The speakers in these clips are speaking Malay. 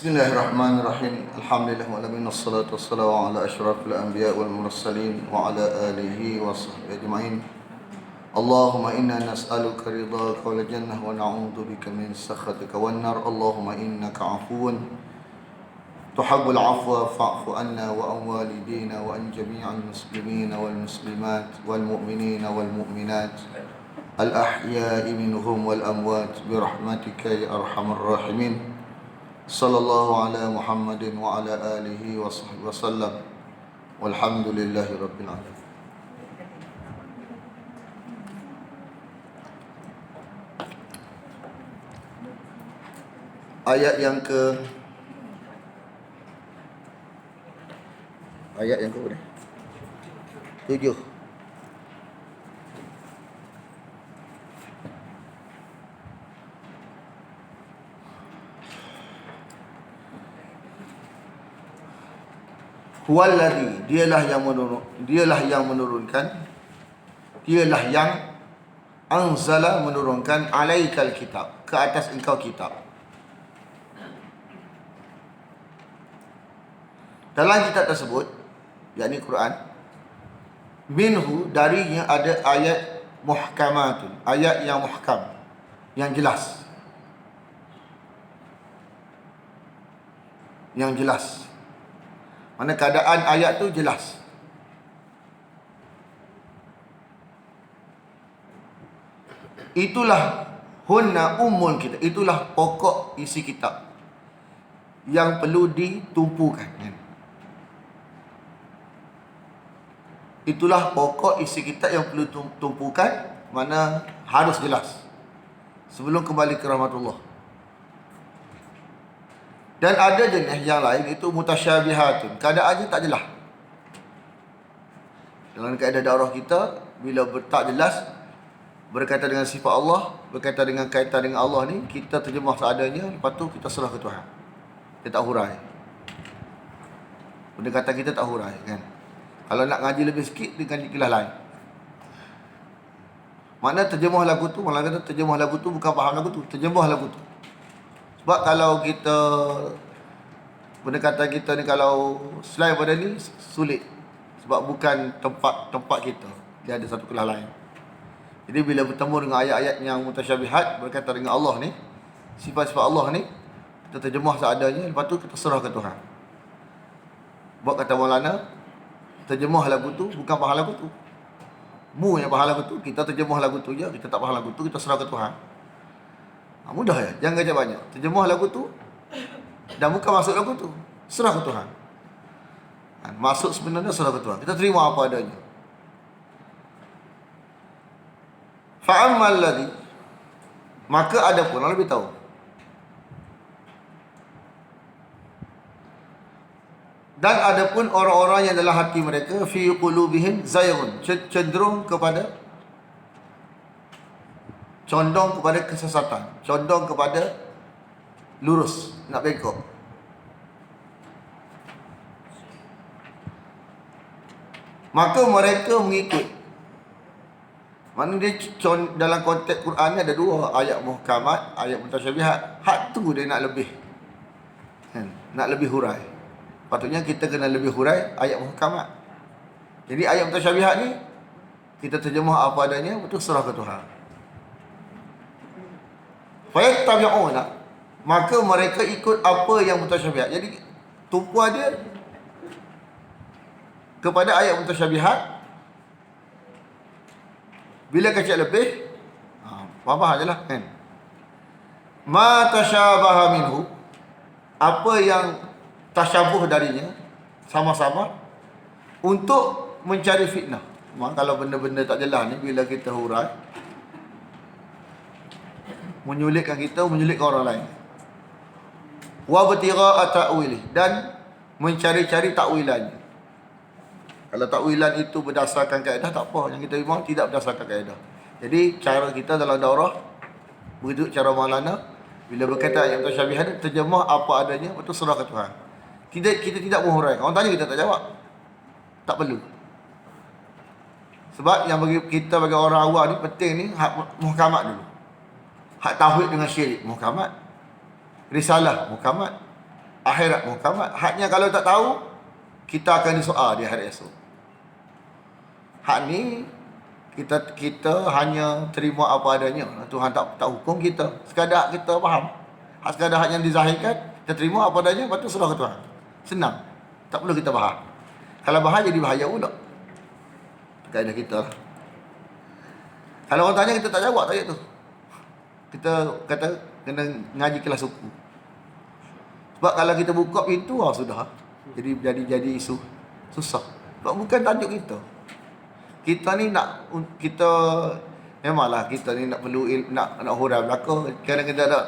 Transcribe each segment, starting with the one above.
Bismillahirrahmanirrahim. Alhamdulillah wa alamin wassalatu wassalamu ala asyrafil anbiya wal mursalin wa ala alihi wa sahbihi ajma'in. Allahumma inna nas'aluka ridhaka wal jannah wa na'udzu bika min sakhatika wan nar. Allahumma innaka 'afuwun tuhibbul 'afwa fa'fu anna wa an walidina wa an jami'al muslimina wal muslimat wal mu'minina wal mu'minat al ahya'i minhum wal amwat bi rahmatika ya arhamar rahimin. Sallallahu ala Muhammadin wa ala alihi wa sahbihi wasallam. Walhamdulillahi rabbil alamin. Ayat yang ke berapa? 7. Huwallazi, dialah yang menurunkan, dialah yang anzala, menurunkan, alaikal kitab, ke atas engkau kitab. Dalam kitab tersebut, yakni Quran, minhu, darinya ada ayat muhkamatun, ayat yang muhkam, yang jelas, mana keadaan ayat tu jelas. Itulah hunna ummul kitab, itulah pokok isi kitab yang perlu ditumpukan. Itulah pokok isi kitab yang perlu tumpukan, mana harus jelas sebelum kembali ke rahmatullah. Dan ada jenis yang lain, itu mutasyabihatun, keadaannya tak jelas. Dengan kaedah daurah kita, bila tak jelas berkaitan dengan sifat Allah, berkaitan dengan kaitan dengan Allah ni, kita terjemah seadanya, lepas tu kita serah ke Tuhan. Kita tak hurai. Pendekatan kita tak hurai, kan. Kalau nak ngaji lebih sikit, dengan ikhlas lain. Makna terjemah lagu tu, malah kata terjemah lagu tu bukan faham lagu tu, terjemah lagu tu. Sebab kalau kita, pendekatan kita ni kalau selain pada ni, sulit. Sebab bukan tempat kita. Dia ada satu kelas lain. Jadi bila bertemu dengan ayat-ayat yang mutasyabihat berkaitan dengan Allah ni, sifat-sifat Allah ni, kita terjemah seadanya, lepas tu kita serah ke Tuhan. Buat kata Maulana, terjemah lagu tu bukan faham lagu tu. Mu yang faham lagu tu, kita terjemah lagu tu je, kita tak faham lagu tu, kita serah ke Tuhan. Mudah ya, jangan kerja banyak. Terjemah lagu tu dan bukan maksud lagu tu, serah ke Tuhan. Maksud sebenarnya serah ke Tuhan. Kita terima apa adanya. Fa'ammal ladzi, maka ada pun, Allah lebih tahu. Dan ada pun orang-orang yang dalam hati mereka fi qulubihim zayghun, cenderung kepada, condong kepada kesesatan, condong kepada lurus, nak bengkok. Maka mereka mengikut. Mana dia dalam konteks Quran ni ada dua, ayat muhkamat, ayat mutasyabihat. Hak tu dia nak lebih, nak lebih hurai. Patutnya kita kena lebih hurai ayat muhkamat. Jadi ayat mutasyabihat ni kita terjemah apa adanya, betul serah ke Tuhan. Fayattabi'una, maka mereka ikut apa yang mutasyabihat. Jadi tumpuan dia kepada ayat mutasyabihat. Bila kecil lebih, faham je lah, kan. Ma tasyabaha minhu, apa yang tasyabuh darinya, sama-sama, untuk mencari fitnah. Kalau benda-benda tak jelas ni, bila kita hurai, menyulitkan kita, menyulitkan orang lain. Wa btigha'a ta'wilih, dan mencari-cari takwilannya. Kalau takwilan itu berdasarkan kaedah, tak apa. Yang kita memang tidak berdasarkan kaedah. Jadi cara kita dalam daurah, begitu cara Maulana, bila berkaitan ayat mutasyabihat, terjemah apa adanya, betul serah ke Tuhan. Kita tidak menghuraikan. Orang tanya kita tak jawab, tak perlu. Sebab yang bagi kita, bagi orang awam ni, penting ni hak muhkamat dulu. Hak tauhid dengan syirik, muhkamat. Risalah, muhkamat. akhirat muhkamat. Haknya kalau tak tahu, kita akan disoal di hari esok. Hak ni kita hanya terima apa adanya. Tuhan tak hukum kita. Sekadar kita faham. Hak sekadar hak yang dizahirkan, kita terima apa adanya, lepas tu serah ke Tuhan. Senang. Tak perlu kita bahas. Kalau bahas jadi bahaya pula. Kaedah kita lah. Kalau orang tanya, kita tak jawab tanya tu. Kita kata kena ngaji kelas suku. Sebab kalau kita buka pintu, sudah. Jadi isu susah. Sebab bukan tajuk kita. Kita ni memanglah kita ni nak perlu nak hurai belaka, kadang-kadang tak.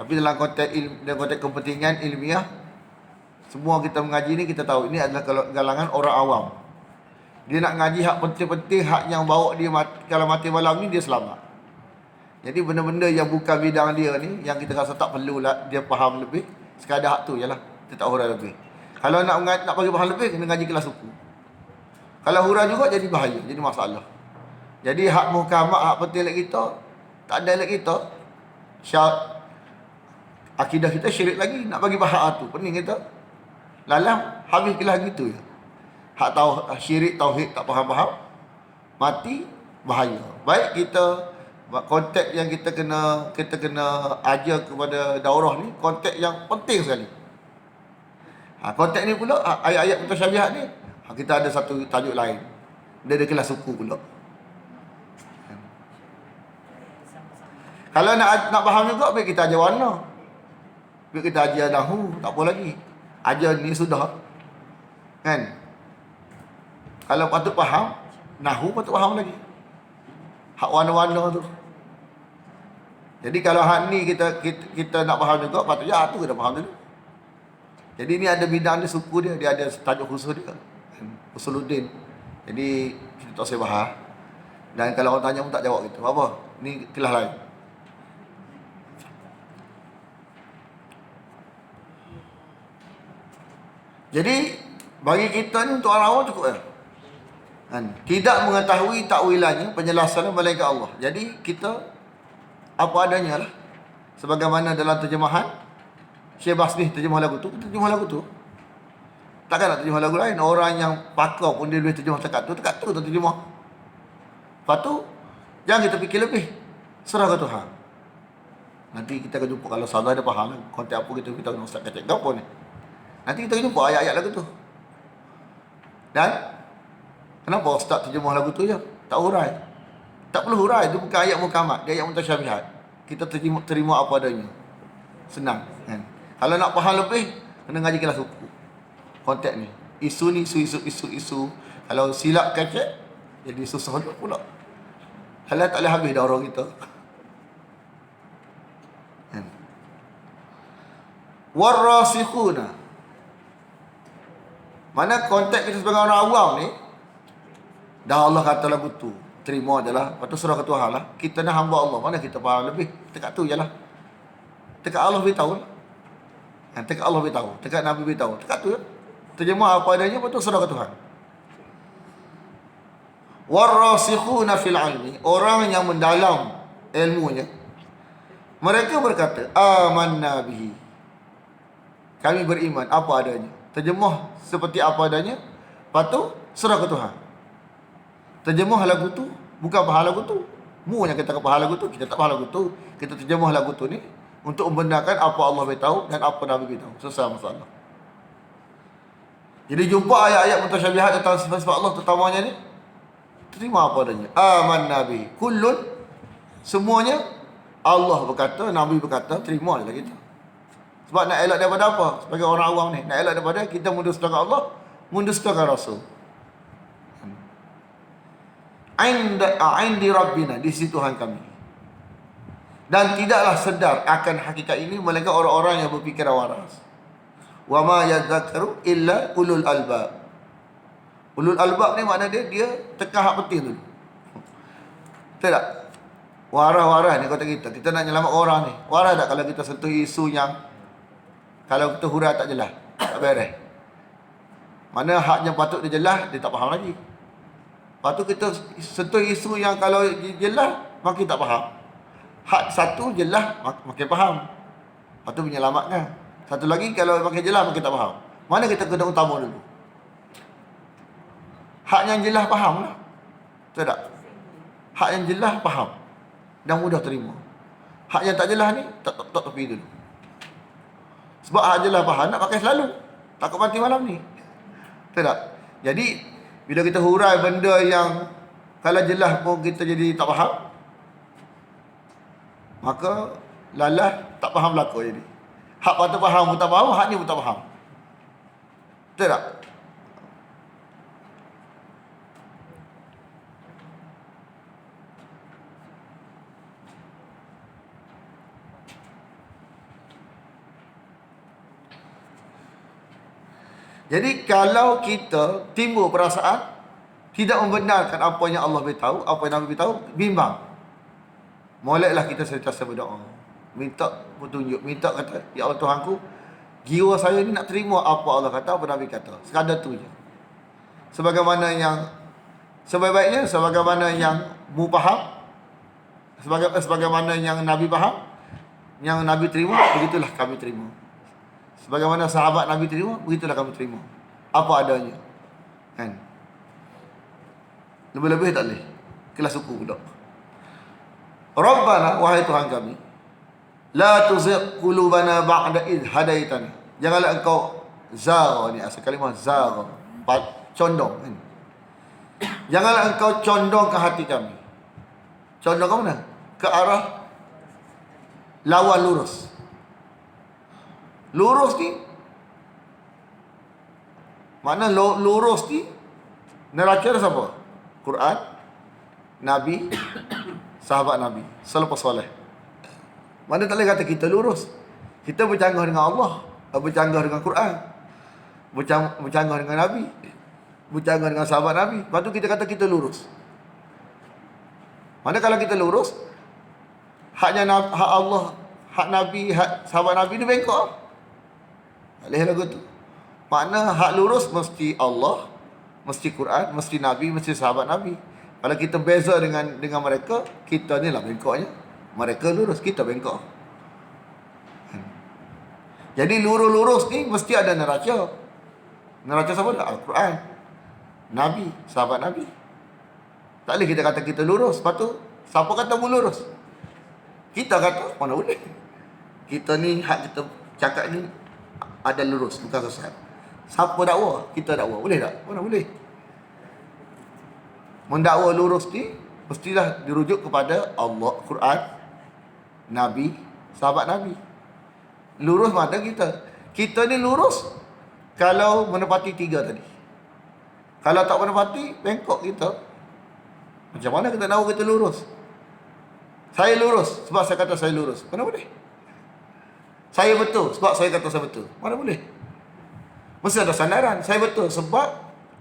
Tapi dalam konteks kepentingan ilmiah, semua kita mengaji ni kita tahu ini adalah galangan orang awam. Dia nak ngaji hak penting-penting, hak yang bawa dia kalau mati malam ni dia selamat. Jadi benda-benda yang bukan bidang dia ni, yang kita rasa tak perlulah dia faham lebih, sekadar hak tu jelah, kita tak hurai lebih. Kalau nak bagi faham lebih, kena ngaji kelas suku. Kalau hurai juga jadi bahaya, jadi masalah. Jadi hak muhkamat, hak penting lagi kita, tak ada lagi kita. Akidah kita syirik lagi, nak bagi bahas tu, pening kita. Lalang, habis kelas gitu je. Hak tahu syirik, tauhid tak faham-faham, mati, bahaya. Baik kita, konteks yang kita kena ajar kepada daurah ni, konteks yang penting sekali. Konteks ni pula, ayat-ayat mutasyabihat ni, kita ada satu tajuk lain. Dia ada kelas suku pula. Kalau nak faham juga, baik kita ajar warna. Baik kita ajar nahu, tak apa lagi. Ajar ni sudah. Kan? Kalau patut faham, nahu patut faham lagi. Hak warna-warna tu. Jadi kalau hak ni kita nak faham juga, patutnya tu kita faham dulu. Jadi ni ada bidang dia, suku dia ada tajuk khusus dia. Usuluddin. Jadi kita tak usah bahas. Dan kalau orang tanya pun tak jawab gitu. Apa? Ni kelas lain. Jadi bagi kita ni untuk orang awam cukup ya. Tidak mengetahui takwilannya, penjelasannya malaikat Allah. Jadi kita apa adanya lah. Sebagaimana dalam terjemahan Syekh Basri terjemah lagu tu, kita terjemah lagu tu. Takkan nak terjemah lagu lain. Orang yang pakar pun dia boleh terjemah tekat tu terjemah. Lepas tu jangan kita fikir lebih, serah ke Tuhan. Nanti kita akan jumpa, kalau salah dia faham konteks apa kita kena ustaz kata apa ni. Nanti kita jumpa ayat-ayat lagu tu. Dan kenapa ustaz terjemah lagu tu je? Tak hurai. Tak perlu hurai, itu bukan ayat muhkamat, dia ayat mutasyabihat. Kita terima apa adanya. Senang kan? Kalau nak faham lebih, kena ngaji kelas suku. Konteks ni. Isu ni isu. Kalau silap kacak, jadi susah pula. Halal tak boleh habis dah orang kita. Kan? Warrasikhuna. Mana konteks kita sebagai orang awam ni, dah Allah kata lagu tu, terima je lah. Lepas tu surah ke Tuhan lah. Kita nak hamba Allah, mana kita faham lebih. Dekat tu je lah. Dekat Allah beritahu lah. Dekat Allah beritahu, dekat Nabi beritahu, dekat tu je. Terjemah apa adanya, lepas tu surah ke Tuhan. Warrasikhuna fil ilmi, orang yang mendalam ilmunya, mereka berkata, amanna bihi, kami beriman apa adanya. Terjemah seperti apa adanya, lepas tu surah ke Tuhan. Terjemah lagu tu, bukan faham lagu tu. Mu yang kata faham lagu tu, kita tak faham lagu tu. Kita terjemah lagu tu ni untuk membenarkan apa Allah beritahu dan apa Nabi beritahu. Selesai masalah. Jadi jumpa ayat-ayat mutasyabihat tentang sifat-sifat Allah terutamanya ni, terima apa adanya. Amanna bihi kullun, semuanya Allah berkata, Nabi berkata, terima je lah kita. Sebab nak elak daripada apa? Sebagai orang awam ni, nak elak daripada kita mendustakan Allah, mendustakan Rasul. Indi Rabbina, di sisi Tuhan kami. Dan tidaklah sedar akan hakikat ini melainkan orang-orang yang berfikiran waras. Wa ma yadzakkaru illa ulul albab. Ulul albab ni makna dia tekan hak penting dulu. Betul tak? Waras-waras ni kata kita nak nyelamat orang ni. Waras tak kalau kita sentuh isu yang kalau kita hurai tak jelas, tak beres. Mana hak yang patut dia jelas, dia tak faham lagi. Lepas tu kita sentuh isu yang kalau jelas, makin tak faham. Hak satu jelas, makin faham. Lepas tu menyelamatkan. Satu lagi, kalau pakai jelas kita faham. Mana kita kena utama dulu? Hak yang jelas faham lah. Betul tak? Hak yang jelas faham dan mudah terima. Hak yang tak jelas ni tak tepi dulu. Sebab hak jelas faham nak pakai selalu. Takut mati malam ni. Betul tak? Jadi bila kita hurai benda yang kalau jelas pun kita jadi tak faham, maka lalas tak faham belaka jadi. Hak patut faham pun tak faham, hak ni pun tak faham. Betul tak? Jadi kalau kita timbul perasaan tidak membenarkan apa yang Allah beritahu, apa yang Nabi beritahu, bimbang, moleklah kita sentiasa berdoa, minta petunjuk, minta kata, ya Allah Tuhanku, jiwa saya ni nak terima apa Allah kata, apa Nabi kata. Sekadar tu je. Sebaik-baiknya sebagaimana yang mu faham, sebagaimana yang Nabi faham, yang Nabi terima, begitulah kami terima. Sebagaimana sahabat Nabi terima, begitulah kami terima. Apa adanya. Kan? Lebih-lebih tak boleh. Kelas suku pula. Rabbana, wahai Tuhan kami, la tuzigh qulubana ba'da idh hadaitana. Janganlah engkau zara, ni asal kalimah zara, condong kan. Janganlah engkau condong ke hati kami. Condong ke mana? Ke arah lawan lurus. Lurus ni mana lurus ni neraca siapa? Quran, Nabi, sahabat Nabi, salafus soleh. Mana tak boleh kata kita lurus. Kita bercanggah dengan Allah, bercanggah dengan Quran, bercanggah dengan Nabi, bercanggah dengan sahabat Nabi. Lepas tu kita kata kita lurus. Mana kalau kita lurus, haknya hak Allah, hak Nabi, hak sahabat Nabi ni bengkok. Tak boleh lagu tu. Makna hak lurus mesti Allah, mesti Quran, mesti Nabi, mesti sahabat Nabi. Kalau kita beza dengan mereka, kita ni lah bengkoknya. Mereka lurus, kita bengkok. Jadi lurus-lurus ni mesti ada neraca. Neraca siapa dah? Al-Quran, Nabi, sahabat Nabi. Tak boleh kita kata kita lurus. Lepas tu, siapa kata mu lurus? Kita kata, mana boleh. Kita ni, hak kita cakap ni ada lurus, bukan sesat. Siapa dakwa? Kita dakwa. Boleh tak? Mana boleh. Mendakwa lurus ni mestilah dirujuk kepada Allah, Quran, Nabi, sahabat Nabi. Lurus mana kita? Kita ni lurus kalau menepati 3 tadi. Kalau tak menepati, bengkok kita. Macam mana kita tahu kita lurus? Saya lurus sebab saya kata saya lurus. Mana boleh. Saya betul sebab saya kata saya betul. Mana boleh. Mesti ada sandaran. Saya betul sebab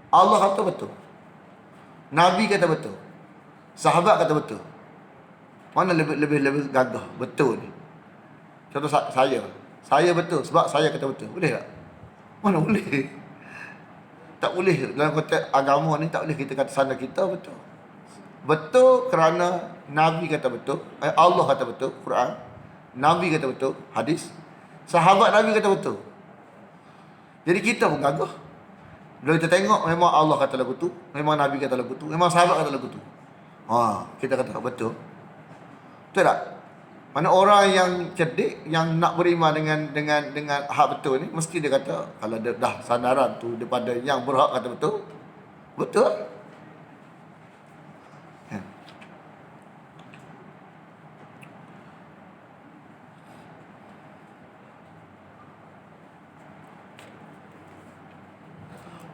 Allah kata betul, Nabi kata betul, sahabat kata betul. Mana lebih gagah betul ni? Contoh saya betul sebab saya kata betul. Boleh tak? Mana boleh. Tak boleh. Dalam konteks agama ni tak boleh kita kata sandar kita betul. Betul kerana Nabi kata betul, Allah kata betul, Quran, Nabi kata betul, hadis, sahabat Nabi kata betul. Jadi kita pun gagah. Bila kita tengok memang Allah kata lagu tu, memang Nabi kata lagu tu, memang sahabat kata lagu tu. Kita kata betul. Betul tak? Mana orang yang cerdik, yang nak beriman dengan hak betul ni, mesti dia kata kalau dia dah sandaran tu daripada yang berhak kata betul, betul.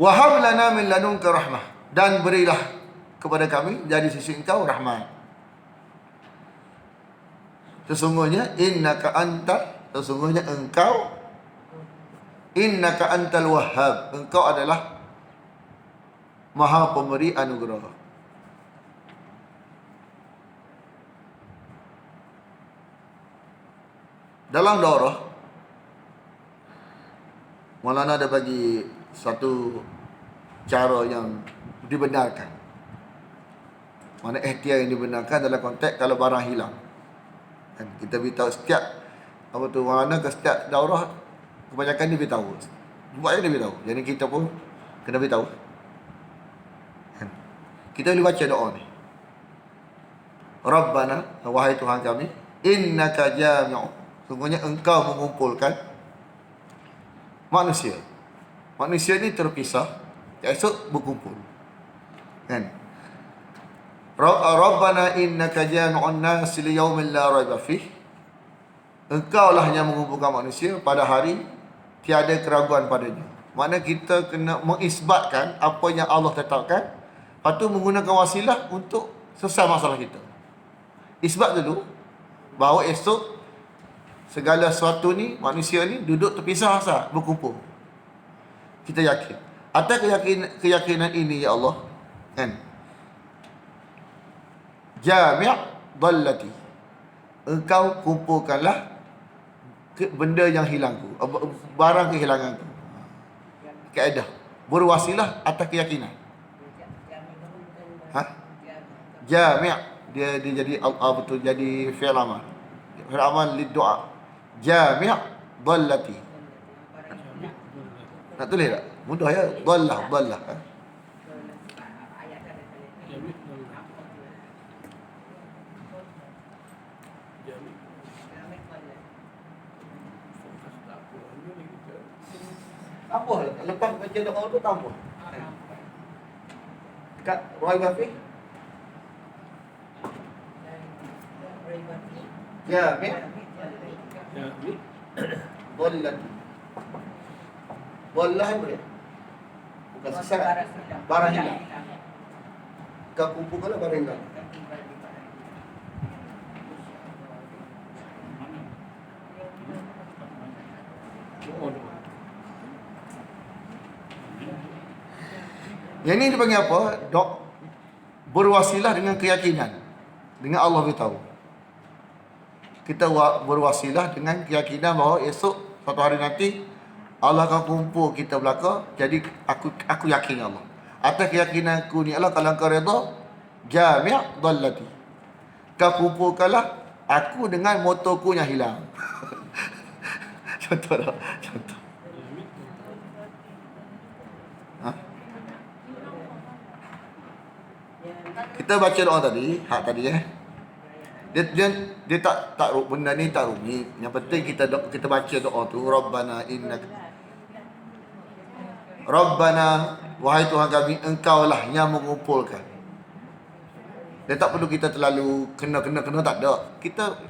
Wahab lana min ladunka rahmah, dan berilah kepada kami dari sisi engkau rahmat. Sesungguhnya engkau innaka antal wahhab, engkau adalah maha pemberi anugerah. Dalam daurah Maulana ada bagi satu cara yang dibenarkan. Mana ikhtiar yang dibenarkan dalam konteks kalau barang hilang. Kan kita beritahu setiap Maulana ke setiap daurah Kebanyakan dia beritahu. Buatnya dia beritahu. Jadi kita pun kena beritahu. Kan? Kita boleh baca doa ni. Rabbana, wahai Tuhan kami, innaka jami'u. Sungguhnya engkau mengumpulkan manusia. Manusia ni terpisah, esok berkumpul. Kan? Rabbana innaka jami'un nas li yaumin la raiba fih. Engkau lah yang mengumpulkan manusia pada hari tiada keraguan padanya. Maknanya kita kena mengisbatkan apa yang Allah tetapkan, lepas tu menggunakan wasilah untuk selesai masalah kita. Isbat dulu bahawa esok segala sesuatu ni, manusia ni duduk terpisah asal berkumpul. Kita yakin. Atas keyakinan ini ya Allah, kan? Jami' dallati. Engkau kumpulkanlah benda yang hilangku, barang kehilanganku. Kaedah berwasilah atas keyakinan. Jami' dia jadi betul, jadi fi'il amal. Fi'il amal lid doa. Jami' dallati. Nak tulis tak? Mudah ya. Dallah. Apa? Lepas baca doa tu tambah. Dekat Roy Bafi. Jami' dallati. Dallah boleh. Bukan sesat. Barang hilang. Kau kumpulkanlah barang hilang. Yang ini dipanggil apa? Berwasilah dengan keyakinan. Dengan Allah beritahu. Kita berwasilah dengan keyakinan bahawa esok suatu hari nanti Allah akan kumpul kita belaka. Jadi aku yakin Allah. Atas keyakinan aku ni Allah, kalau kau redha, jami' dallati. Kau kumpulkanlah aku dengan motorku yang hilang. Contoh. Kita baca doa tadi, hak tadi dia tak benda ni tak rumit. Yang penting kita baca doa tu, Rabbana, wahai Tuhan kami, engkaulah yang mengumpulkan. Dia tak perlu kita terlalu kena tak ada.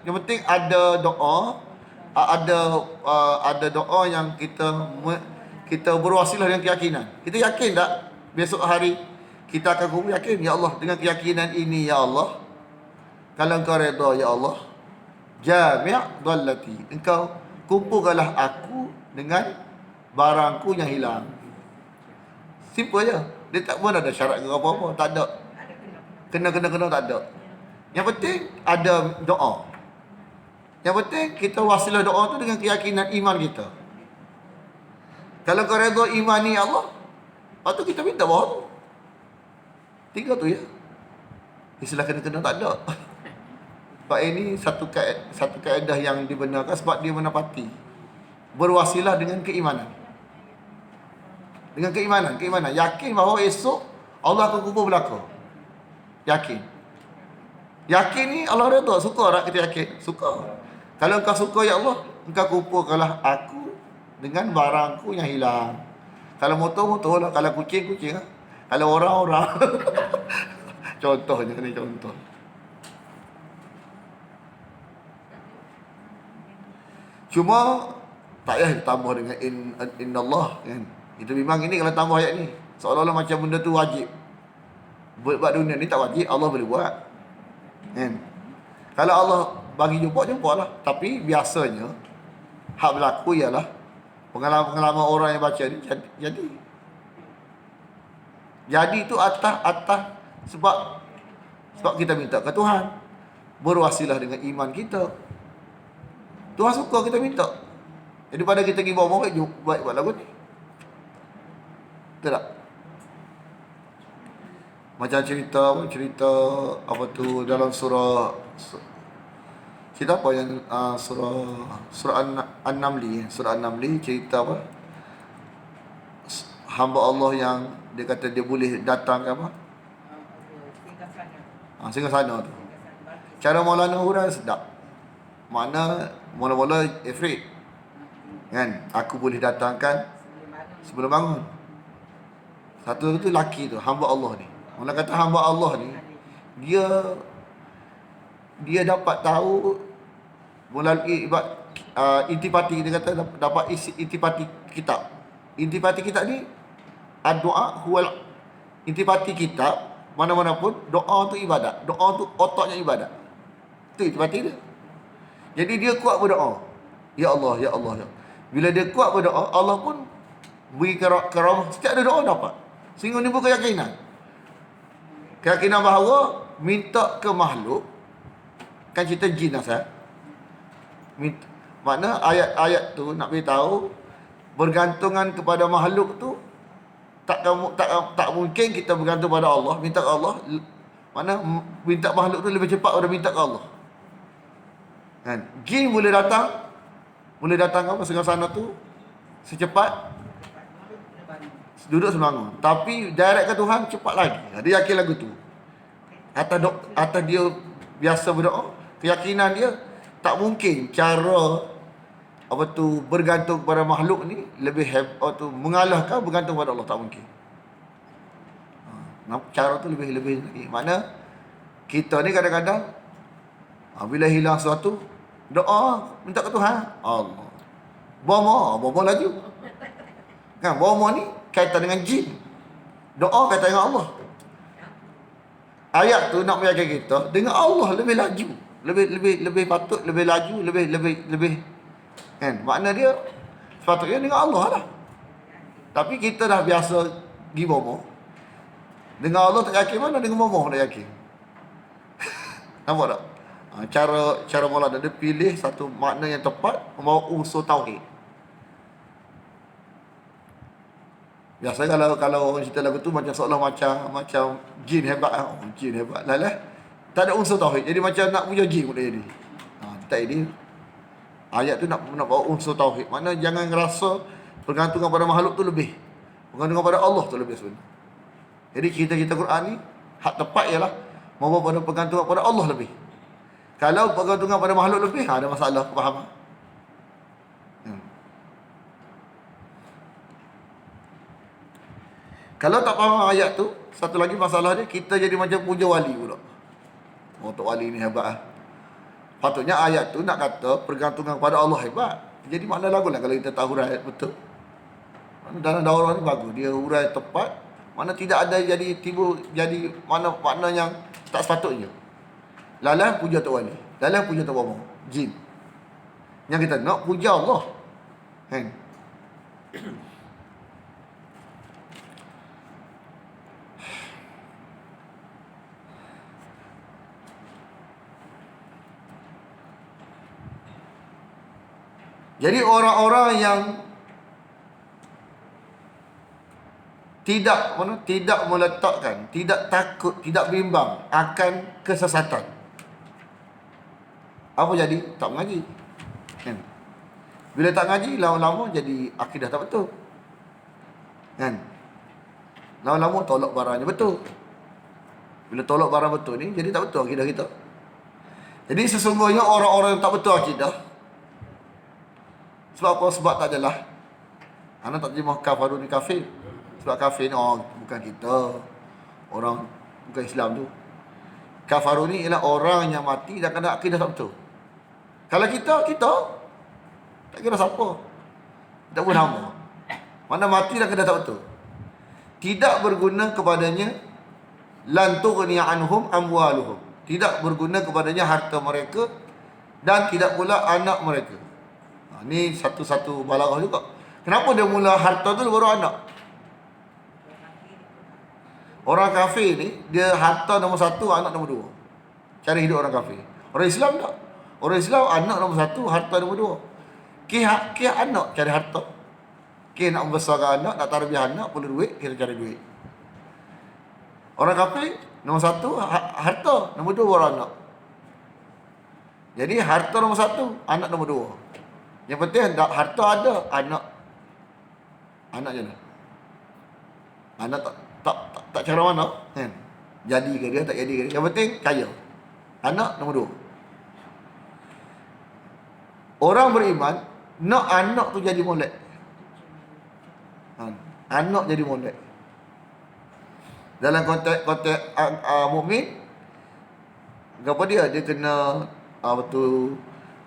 Yang penting ada doa, ada doa yang kita berwasilah dengan keyakinan. Kita yakin tak besok hari kita akan kumpul? Yakin ya Allah, dengan keyakinan ini ya Allah, kalau engkau redha ya Allah, jami' dallati, engkau kumpulkanlah aku dengan barangku yang hilang. Simple je. Dia tak pun ada syarat ke apa-apa, tak ada. Kena tak ada. Yang penting ada doa. Yang penting kita wasilah doa tu dengan keyakinan iman kita. Kalau kau redha iman ni ya Allah, lepas tu kita minta bawah tu. Tiga tu ya. Istilah kena tak ada. Sebab ini satu kaedah yang dibenarkan sebab dia menepati. Berwasilah dengan keimanan. Dengan keimanan. Yakin bahawa esok Allah akan kumpul belaka. Yakin ni Allah redha. Suka tak kita yakin? Suka. Kalau engkau suka ya Allah, engkau kumpulkanlah aku dengan barangku yang hilang. Kalau motor lah. Kalau kucing lah. Kalau orang. Contohnya ni contoh. Cuma tak payah ditambah dengan innallah kan. Itu memang ini kalau tambah ayat ni seolah-olah macam benda tu wajib. Buat dunia ni tak wajib, Allah boleh buat. Kan? Kalau Allah bagi jumpalah. Tapi biasanya hak berlaku ialah pengalaman orang yang baca ni jadi itu atas sebab kita minta ke Tuhan. Berwasilah dengan iman kita. Tuhan suka kita minta. Jadi pada kita pergi bawa baik buat lagu ni. Betul tak? Macam cerita apa tu dalam surah Kita apa yang surah An-Namli, surah An-Namli cerita apa? Hamba Allah yang dia kata dia boleh datang ke apa? Singgah sana tu. Cara Maulana hurai sedap. Mana mula-mula ifrit. Kan? Aku boleh datangkan sebelum bangun. Satu tu laki tu, hamba Allah ni. Maulana kata hamba Allah ni, dia dapat tahu melalui intipati, dia kata dapat isi intipati kitab. Intipati kitab ni doa huwal intipati kitab, mana-mana pun doa tu ibadat. Doa tu otaknya ibadat. Itu intipati dia. Jadi dia kuat berdoa. Ya Allah, ya Allah, ya. Bila dia kuat berdoa, Allah pun beri karamah. Setiap ada doa dapat. Sehingga timbul keyakinan. Keyakinan bahawa minta ke makhluk, kan cerita jin asal. Makna ayat-ayat tu nak beritahu bergantungan kepada makhluk tu tak mungkin kita bergantung pada Allah, minta ke Allah. Mana minta makhluk tu lebih cepat daripada minta ke Allah. Kan? Jin boleh datang apa singgah tu secepat duduk sebangun. Tapi direct ke Tuhan cepat lagi. Dia yakin lagu tu. Atas dia biasa berdoa, keyakinan dia tak mungkin cara apa tu bergantung kepada makhluk ni lebih hebat tu mengalahkan bergantung pada Allah, tak mungkin. Cara tu lebih lagi. Mana kita ni kadang-kadang bila hilang sesuatu doa minta ke Tuhan, Allah. Bomo laju. Kan bomo ni kaitan dengan jin. Doa kaitan dengan Allah. Ayat tu nak meyakinkan kita dengan Allah lebih laju, lebih patut, lebih laju, lebih kan. Makna dia sepatutnya dengan Allah lah. Tapi kita dah biasa pergi bomo. Dengan Allah tak yakin, mana dengan bomo tak yakin. Nampak tak? Cara Maulana dia pilih satu makna yang tepat membawa unsur tauhid. Biasa kalau orang cerita lagu tu macam seolah macam jin hebat. Jin hebat. Lah. Tak ada unsur tauhid. Jadi macam nak puja jin pun dia jadi. Tak ini. Ayat tu nak bawa unsur tauhid. Mana jangan rasa bergantungan pada makhluk tu lebih. Bergantungan pada Allah tu lebih sebenarnya. Jadi cerita-cerita Quran ni hak tepat ialah membawa pada bergantungan pada Allah lebih. Kalau bergantungan pada makhluk lebih, ada masalah kefahaman. Kalau tak faham ayat tu, satu lagi masalah dia, kita jadi macam puja wali pula. Tok wali ni hebat. Patutnya ayat tu nak kata pergantungan kepada Allah hebat. Jadi makna lagu lah kalau kita tahu hurai betul. Dalam daurah ni bagus. Dia hurai tepat. Mana tidak ada jadi makna yang tak sepatutnya. Lalang puja Tok Wali. Lalang puja Tok Bomo. Jin. Yang kita nak puja Allah. Kan? Jadi orang-orang yang tidak meletakkan, tidak takut, tidak bimbang akan kesesatan, apa jadi? Tak mengaji. Kan? Bila tak ngaji, lama-lama jadi akidah tak betul. Kan? Lama-lama tolak barangnya betul. Bila tolak barang betul ni, jadi tak betul akidah kita. Jadi sesungguhnya orang-orang yang tak betul akidah, sebab apa? Sebab tak adalah anak tak terjemah kafarun ni kafir. Sebab kafir ni bukan kita, orang bukan Islam tu. Kafarun ni ialah orang yang mati dan kena akidah tak betul. Kalau kita tak kira siapa, tak pun nama. Mana mati dan kena tak betul, tidak berguna kepadanya lan tughni anhum amwaluhum, tidak berguna kepadanya harta mereka dan tidak pula anak mereka. Ni satu-satu balaghah juga. Kenapa dia mula harta tu baru anak? Orang kafir ni, dia harta nombor satu, anak nombor dua. Cara hidup orang kafir. Orang Islam tak. Orang Islam anak nombor satu, harta nombor dua. Kia anak cari harta. Kia nak membesarkan anak, nak tarbiyah anak, perlu duit, kita cari duit. Orang kafir, nombor satu, harta. Nombor dua baru anak. Jadi harta nombor satu, anak nombor dua. Yang penting harta ada, anak je lah. Anak tak cara mana kan. Jadi ke dia, tak jadi ke dia. Yang penting kaya. Anak nombor dua. Orang beriman nak anak tu jadi molek. Anak jadi molek. Dalam konteks mukmin, apa dia kena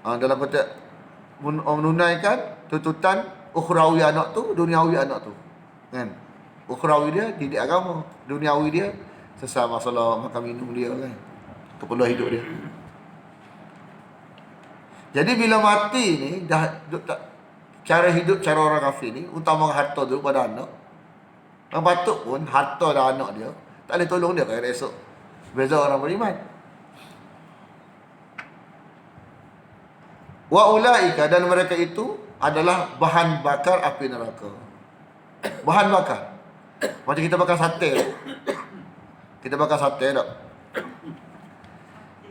dalam konteks menunaikan tuntutan ukhrawi anak tu, duniawi anak tu. Kan? Ukhrawi dia didik agama, duniawi dia selesai masalah makan minum dia kan. Keperluan hidup dia. Jadi bila mati ni cara hidup cara orang kafir ni utama harta dulu pada anak. Yang patut pun harta dan anak dia tak boleh tolong dia kan esok. Beza orang beriman. Wa ulaika, dan mereka itu adalah bahan bakar api neraka. Bahan bakar. Macam kita bakar sate. Kita bakar sate tak?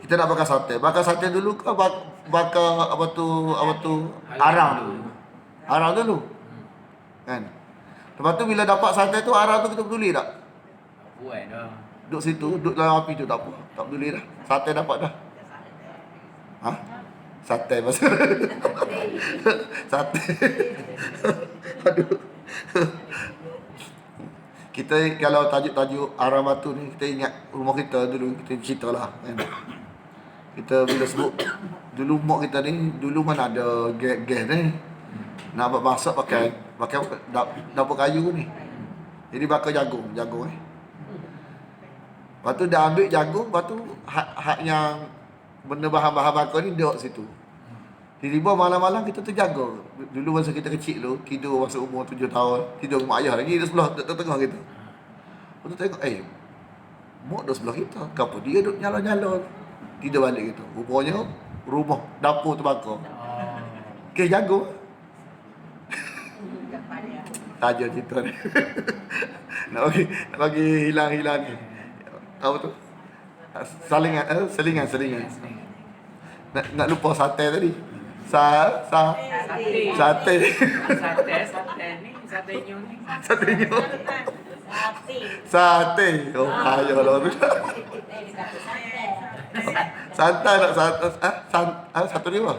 Kita nak bakar sate. Bakar sate dulu ke bakar apa tu arang dulu. Arang dulu. Kan? Lepas tu bila dapat sate tu arang tu kita peduli tak? Buat dah. Duduk situ, duduk dalam api tu tak apa. Tak peduli dah. Sate dapat dah. Ha? Sate pasal. Sate. Aduh. Kita kalau tajuk-tajuk arang batu ni, kita ingat rumah kita dulu, kita cerita lah kan. Kita bila sebut dulu mak kita ni, dulu mana ada gas ni. Nak buat masak pakai dapur kayu ni. Jadi bakar jagung eh. Lepas tu dah ambil jagung, lepas tu hak yang benda bahan-bahan bakar ni duduk situ. Tiba-tiba malam-malam kita terjaga. Dulu masa kita kecil tu, tidur masa umur 7 tahun, tidur rumah ayah lagi, dia sebelah tengah kita. Lepas tu tengok, mak dah sebelah kita. Kenapa dia duduk nyala-nyala? Tidur balik gitu. Rupanya rumah dapur terbakar. Kes jagung. Tajuk cerita ni. nak bagi hilang ni. Apa tu? Selingan. Nak lupa sate tadi. Sate ni, sate nyo. Sate. Oh, ayo lah tu. Santai nak satu ni apa?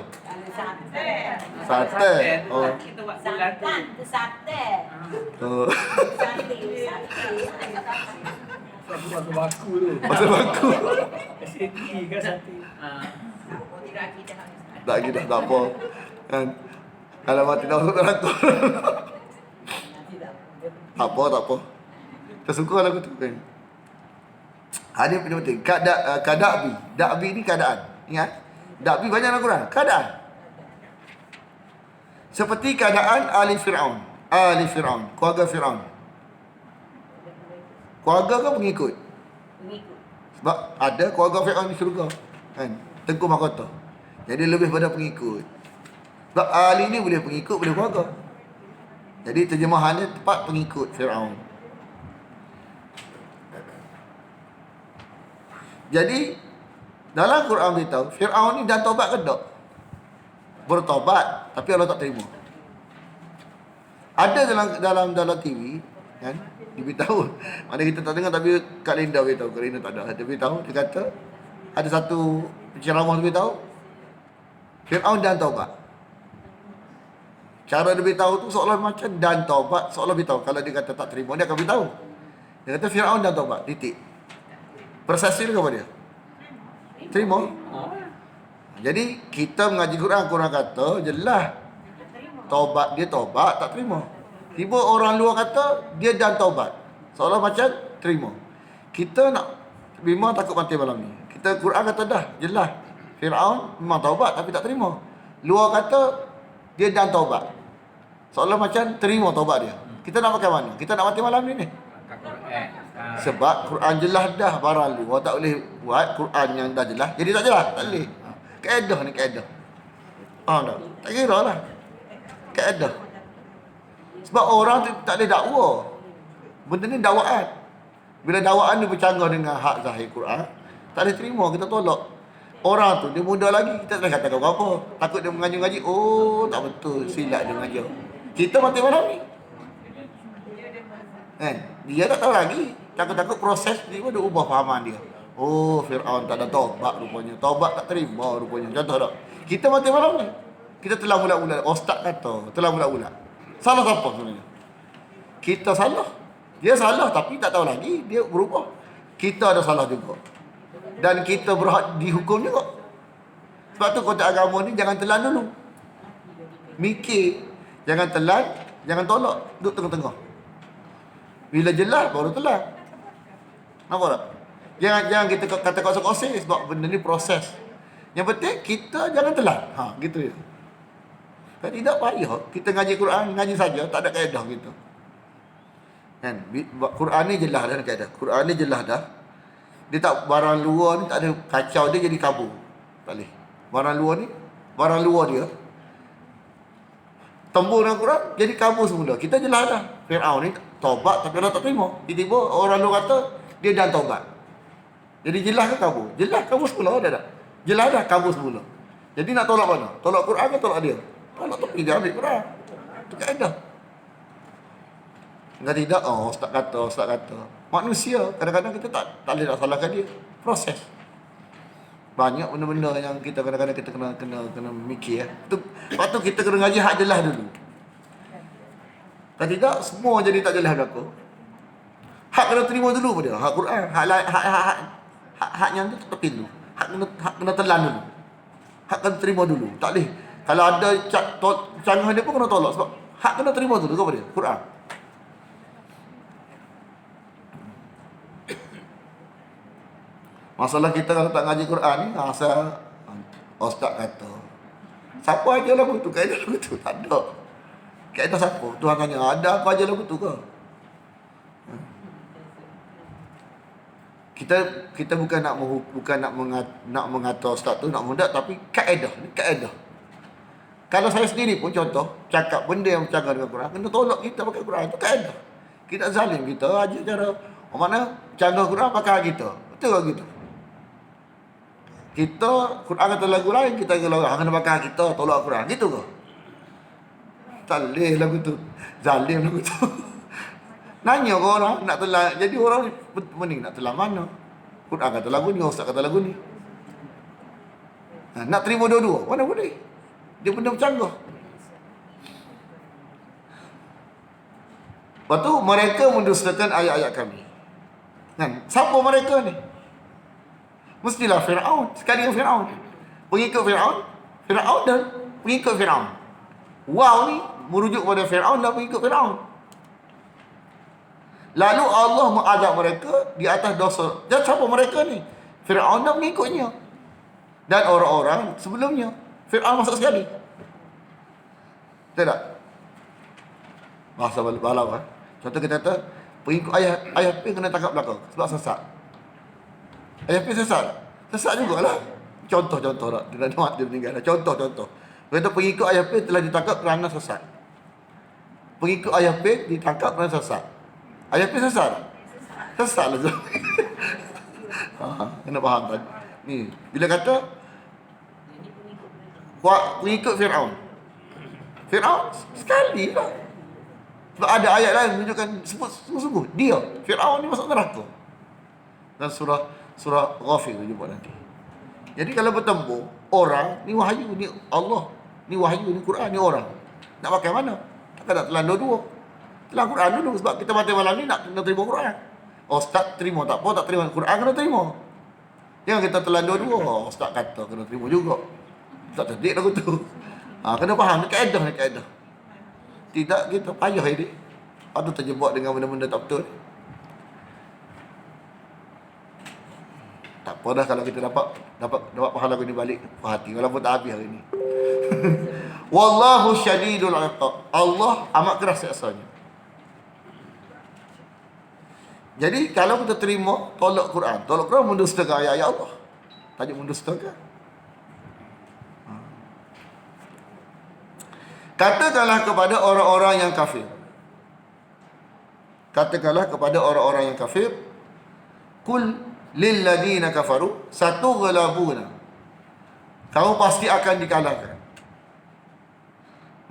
Sate. Oh. Kita buat bulan tu. Sate. Oh. Baku tu. Pasal baku. SAT ke sate. Tak kita tak apa. Kan. Kalau mati dah masuk neraka. Tak apa. Tersuka lagu tu kan. Hadis punya penting. Kadabi. Dakbi ni keadaan. Ingat? Dakbi banyak dalam Quran. Keadaan. Seperti keadaan ahli Fir'aun. Keluarga Fir'aun. Keluarga ke pengikut? Sebab ada keluarga Fir'aun di syurga. Kan? Tengku mahkota. Jadi lebih pada pengikut. Sebab ahli ni boleh pengikut, boleh keluarga. Jadi terjemahannya tepat pengikut Fir'aun. Jadi dalam Quran beritahu Fir'aun ni dah taubat ke tak? Bertaubat, tapi Allah tak terima. Ada dalam TV kan, diberitahu. Mana kita tak dengar tapi Kak Linda beritahu. Kak Linda tak ada. Dia beritahu, dia kata ada satu penceramah beritahu Fir'aun dan taubat. Cara dia beritahu tu seolah macam dan taubat, seolah beritahu. Kalau dia kata tak terima, dia akan beritahu. Dia kata Fir'aun dan taubat, titik. Persesi dia kepada dia. Terima. Jadi kita mengaji Quran kata jelas taubat, dia taubat tak terima. Tiba orang luar kata dia dan taubat, seolah macam terima. Kita nak memang takut mati malam ni. Kita Quran kata dah jelas Fir'aun memang taubat tapi tak terima. Luar kata dia dan taubat, seolah macam terima taubat dia. Kita nak pakai mana? Kita nak mati malam ni. Sebab Quran jelas dah barang lu. Orang tak boleh buat Quran yang dah jelas jadi tak jelas. Tak boleh. Kaedah ni kaedah. Tak. Tak kira lah. Kaedah. Sebab orang tu tak boleh dakwa. Benda ni dakwaan. Bila dakwaan ni bercanggah dengan hak zahir Quran, tak boleh terima, kita tolak. Orang tu dia muda lagi, kita tak kata apa. Takut dia mengaji-ngaji. Oh, tak betul. Silap dia mengaji. Kita mati malam ni. Kan? Dia tak tahu lagi. Takut-takut proses dia pun dia ubah fahaman dia. Oh, Fir'aun tak ada taubat rupanya. Taubat tak terima rupanya. Contoh tak? Kita mati malam ni. Kita telah bulat-bulat. Ustaz kata, telah bulat-bulat. Salah siapa sebenarnya? Kita salah. Dia salah tapi tak tahu lagi. Dia berubah. Kita ada salah juga. Dan kita berhak dihukum juga. Sebab tu konteks agama ni jangan telan dulu. Mikir. Jangan telan, jangan tolak. Duduk tengah-tengah. Bila jelas baru telan. Nampak tak? Jangan kita kata kosong-kosong sebab benda ni proses. Yang penting kita jangan telan. Gitu je. Kan tidak payah. Kita ngaji Quran, ngaji saja, tak ada kaedah gitu. Kan? Quran ni jelas dah kaedah. Quran ni jelas dah. Dia tak, barang luar ni tak ada kacau dia jadi kabur. Tak boleh. Barang luar dia tembur dengan Quran jadi kabur semula. Kita jelas dah. Fir'aun ni taubat tapi orang tak terima. Tiba-tiba orang luar kata dia dah taubat. Jadi jelas ke kabur? Jelas kabur semula dah tak? Jelas dah kabur semula. Jadi nak tolak mana? Tolak Quran ke tolak dia? Tolak tepi dia ambil Quran. Itu kaedah. Enggak tidak, ustaz kata. Manusia, kadang-kadang kita tak boleh nak salahkan dia. Proses. Banyak benda-benda yang kita kadang-kadang kita kena mikir. Lepas tu kita kena ngaji hak jelas dulu. Kalau tidak, semua jadi tak jelas berlaku. Hak kena terima dulu pada hak Quran. Hak yang tu tepi dulu. Hak kena telan dulu. Hak kena terima dulu. Tak boleh. Kalau ada canggah dia pun kena tolak sebab hak kena terima dulu kepada dia, Quran. Masalah kita kalau tak ngaji Quran ni, asal ustaz kata. Siapa aja lagu tu? Kaedah lagu tu? Tak ada. Kaedah siapa? Tuhan tanya, ada apa aja lagu tu ke? Kita bukan nak mengata ustaz tu, nak mendak, tapi kaedah. Kalau saya sendiri pun contoh, cakap benda yang bercanggah dengan Quran, kena tolak kita pakai Quran. Itu kaedah. Kita zalim kita, aja cara mana canggah Quran pakai kita. Betul ke gitu? Kita, Quran kata lagu lain, kita kena pakai kita, tolak Quran. Gitu ke? Tak boleh lagu tu. Zalim lagu tu. Nanya ke orang, nak telan. Jadi orang mending nak telan mana? Quran kata lagu ni, ustaz kata lagu ni. Nak terima dua-dua, mana boleh? Dia benda bercanggah. Lepas tu, mereka mendustakan ayat-ayat kami. Kan? Siapa mereka ni? Mestilah Fir'aun. Sekali dengan Fir'aun. Pengikut Fir'aun. Fir'aun dan pengikut Fir'aun. Wow ni merujuk pada Fir'aun dan pengikut Fir'aun. Lalu Allah mengazab mereka di atas dosa. Dan siapa mereka ni? Fir'aun dan pengikutnya. Dan orang-orang sebelumnya. Fir'aun masuk sekali. Betul tak? Bahasa balau kan? Contoh kita kata, pengikut ayah P kena tangkap belakang sebab sesat. Ayah P sesat. Sesat jugalah. Contoh-contoh tak. Dia dah mati meninggal. Contoh-contoh. Kata pengikut ayah P telah ditangkap kerana sesat. Pengikut ayah P ditangkap kerana sesat. Ayah P sesat? Sesat lah. Kena faham kan? Ni, bila kata pengikut Fir'aun. Fir'aun sekali lah. Sebab ada ayat lain menunjukkan sungguh-sungguh dia, Fir'aun ni masuk neraka. Dan surah Ghafir tu jumpa nanti. Jadi kalau bertemu orang, ni wahyu, ni Allah, ni wahyu, ni Quran, ni orang. Nak pakai mana? Takkan nak telan dua-dua. Telan Quran dulu sebab kita mati malam ni nak kena terima Quran. Ustaz terima tak apa, tak terima Quran kena terima. Jangan kita telan dua-dua. Ustaz kata kena terima juga. Tak terdik lagu tu. Kena faham ni kaedah. Tidak kita payah ini. Aduh terjebak dengan benda-benda tak betul. Tak apa dah kalau kita dapat pahala ini balik puas hati walaupun tak habis hari ini. Wallahu syadidul iqab. Allah amat keras siksanya. Jadi kalau kita terima tolak Quran mendustakan ayat-ayat Allah. Tajuk mendustakan. Katakanlah kepada orang-orang yang kafir. Katakanlah kepada orang-orang yang kafir. Qul lilladina kafaru satughlabuna kamu pasti akan dikalahkan.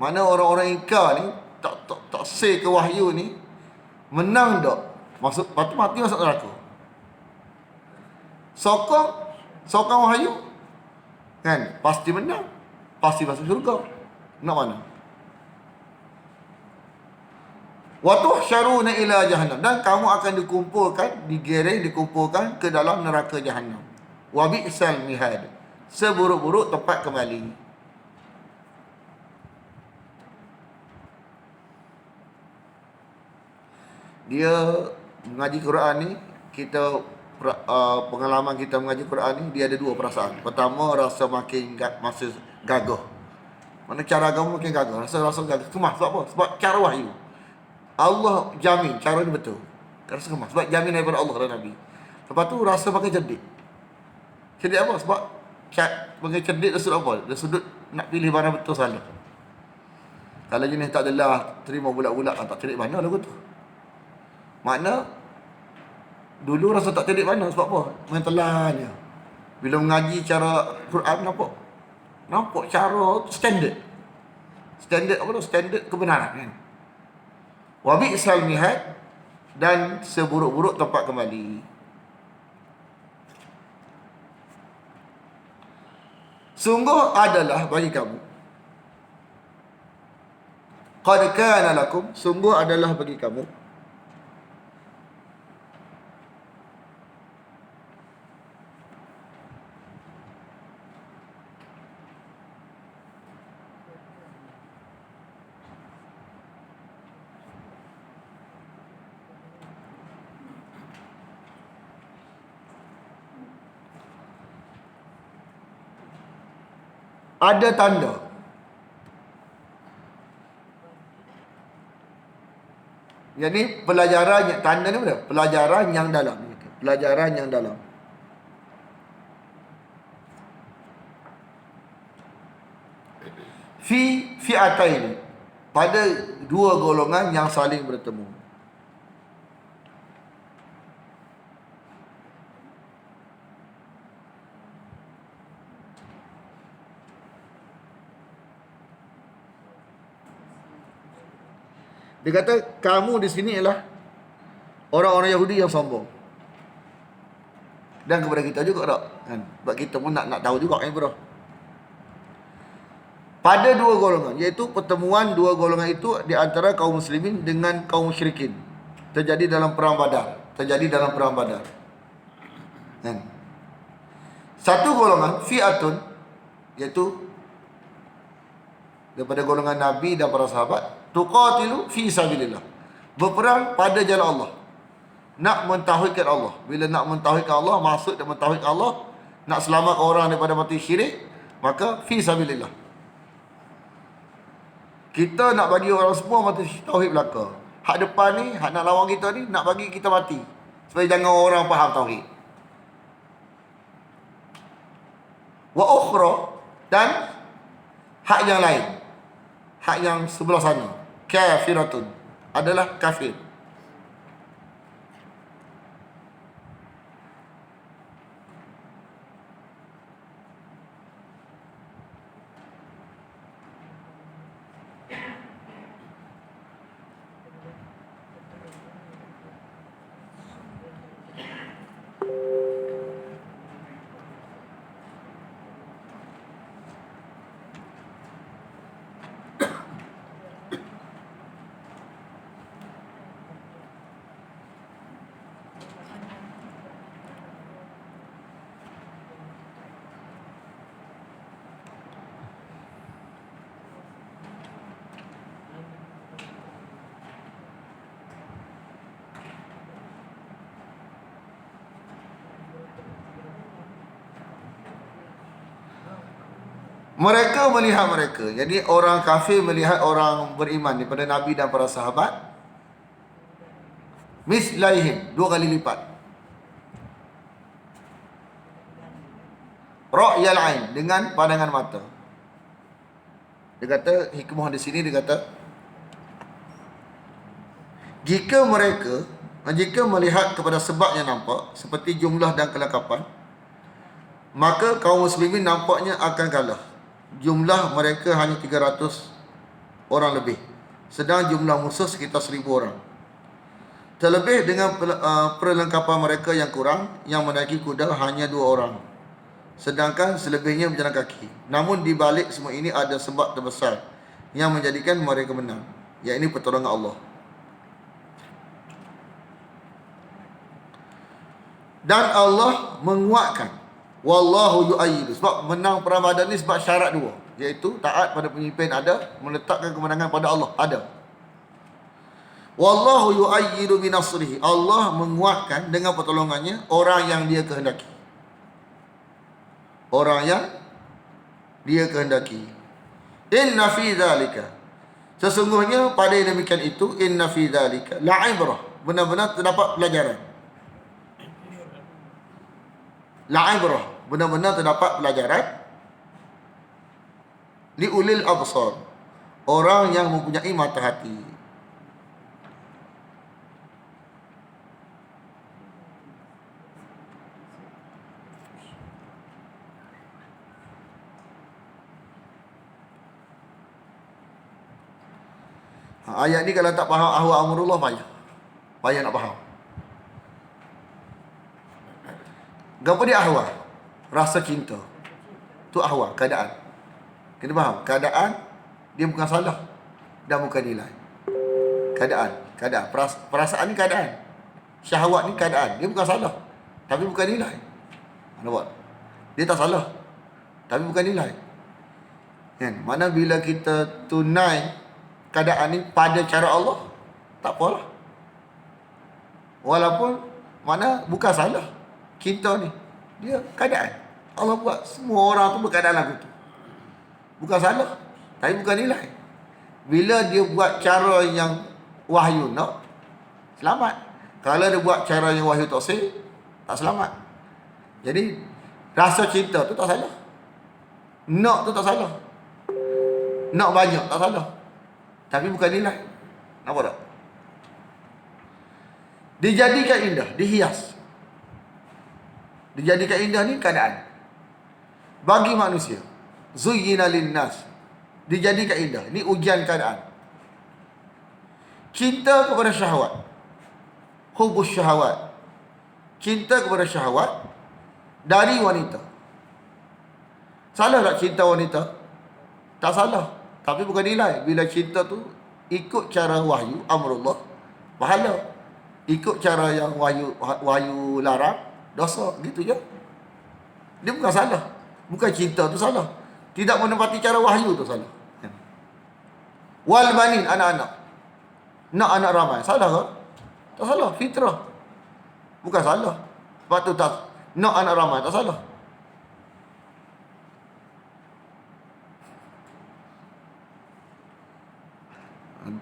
Mana orang-orang Ika ni tak say ke wahyu ni, menang tak? Maksud mati masuk neraka. Sokong wahyu kan, pasti menang, pasti masuk syurga. Nak mana? Wa tuhsyaruna ila jahannam, dan kamu akan dikumpulkan ke dalam neraka jahannam. Wa bi'sal mihad, seburuk-buruk tempat kembali. Dia mengaji Quran ni, pengalaman kita mengaji Quran ni, dia ada dua perasaan. Pertama, rasa makin masa gagah. Mana cara agama makin gagah, rasa gagah. Kemas sebab apa? Sebab cara wahyu. Allah jamin cara ni betul. Rasa kemas sebab jamin daripada Allah dan Nabi. Lepas tu rasa makin cerdik. Cerdik apa? Sebab makin cerdik dari sudut apa? Dari sudut nak pilih mana betul salah. Kalau jenis tak adalah terima bulat-bulat, tak cerdik mana lagu tu. Makna dulu rasa tak cerdik mana, sebab apa? Main telannya. Bila mengaji cara Quran, nampak cara standard apa tu? Standard kebenaran kan. Wa bi'sal mihad, dan seburuk-buruk tempat kembali. Sungguh adalah bagi kamu, qad kana lakum, sungguh adalah bagi kamu, ada tanda. Yang ni pelajaran, tanda ni apa? Pelajaran yang dalam. Pelajaran yang dalam. Fi'atain, pada dua golongan yang saling bertemu. Dia kata kamu di sini ialah orang-orang Yahudi yang sombong. Dan kepada kita juga tak? Kan? Sebab kita pun nak tahu juga kan bro. Pada dua golongan, iaitu pertemuan dua golongan itu di antara kaum muslimin dengan kaum musyrikin. Terjadi dalam perang Badar. Kan? Satu golongan, fi'atun, iaitu daripada golongan Nabi dan para sahabat, tuqatilu fi sabilillah, berperang pada jalan Allah, nak mentauhidkan Allah. Bila nak mentauhidkan Allah, maksud dan mentauhidkan Allah, nak selamatkan orang daripada mati syirik, maka fi sabilillah. Kita nak bagi orang semua mati tauhid belaka. Hak depan ni, hak nak lawan kita ni, nak bagi kita mati, supaya jangan orang faham tauhid. Wa ukhra, dan hak yang lain, hak yang sebelah sana, kafiratun, adalah kafir. Mereka melihat mereka. Jadi orang kafir melihat orang beriman daripada Nabi dan para sahabat, mislaihim, dua kali lipat. Ra'yal ain, dengan pandangan mata. Dia kata, hikmah di sini dia kata, jika melihat kepada sebab yang nampak, seperti jumlah dan kelengkapan, maka kaum muslimin nampaknya akan kalah. Jumlah mereka hanya 300 orang lebih, sedang jumlah musuh sekitar 1000 orang. Terlebih dengan perlengkapan mereka yang kurang, yang menaiki kuda hanya 2 orang, sedangkan selebihnya berjalan kaki. Namun di balik semua ini ada sebab terbesar yang menjadikan mereka menang, iaitu pertolongan Allah. Dan Allah menguatkan. Wallahu yu'ayyidu. Sebab menang perang Badar ni sebab syarat 2, iaitu taat pada pemimpin ada, meletakkan kemenangan pada Allah ada. Wallahu yu'ayyidu binasrihi. Allah menguatkan dengan pertolongannya orang yang dia kehendaki. Orang yang dia kehendaki. Inna fi dzalika. Sesungguhnya pada yang demikian itu, inna fi dzalika la'ibrah. Benar-benar terdapat pelajaran. La'ibrah. Benar-benar terdapat pelajaran. Li ulil absar. Orang yang mempunyai mata hati. Ayat ni kalau tak faham ahwa amrullah payah. Payah nak faham. Apa dia ahwa? Rasa cinta. Tu ahwa, keadaan. Kena faham, keadaan dia bukan salah dan bukan nilai. Keadaan. Perasaan ni keadaan. Syahwat ni keadaan. Dia bukan salah, tapi bukan nilai. Nampak? Dia tak salah, tapi bukan nilai. Kan? Mana bila kita tunai keadaan ni pada cara Allah, tak apalah. Walaupun mana bukan salah kita ni, dia keadaan. Allah buat semua orang tu berkeadaan lagu tu. Bukan salah, tapi bukan nilai. Bila dia buat cara yang wahyu nak, selamat. Kalau dia buat cara yang wahyu tak tak selamat. Jadi rasa cinta tu tak salah. Nak tu tak salah. Nak banyak tak salah, tapi bukan nilai. Nampak tak? Dijadikan indah, dihias. Dijadikan indah ni keadaan. Bagi manusia. Zuyyina linnas. Dijadikan indah. Ni ujian keadaan. Cinta kepada syahwat. Hubus syahwat. Cinta kepada syahwat dari wanita. Salah tak cinta wanita? Tak salah, tapi bukan nilai. Bila cinta tu ikut cara wahyu, amrullah, pahala. Ikut cara yang wahyu larang, dosa. Gitu je. Dia bukan salah. Bukan cinta tu salah. Tidak menepati cara wahyu tu salah. Wal banin, anak-anak. Nak anak ramai. Salah ke? Tak salah. Fitrah. Bukan salah. Sebab tu tak. Nak anak ramai. Tak salah.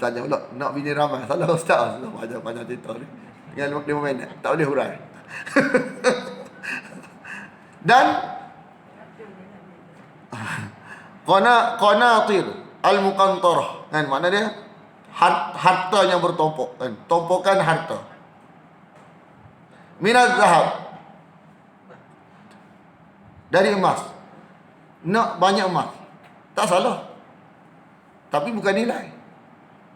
Tanya pula, nak bini ramai. Salah ustaz. Panjang cerita ni. Tinggal 5 minit. Tak boleh hurai. Dan qanatir al-muqantarah. Kan makna dia harta yang bertumpuk, kan? Tumpukan harta. Minaz zahab. Dari emas. Nak banyak emas. Tak salah. Tapi bukan nilai.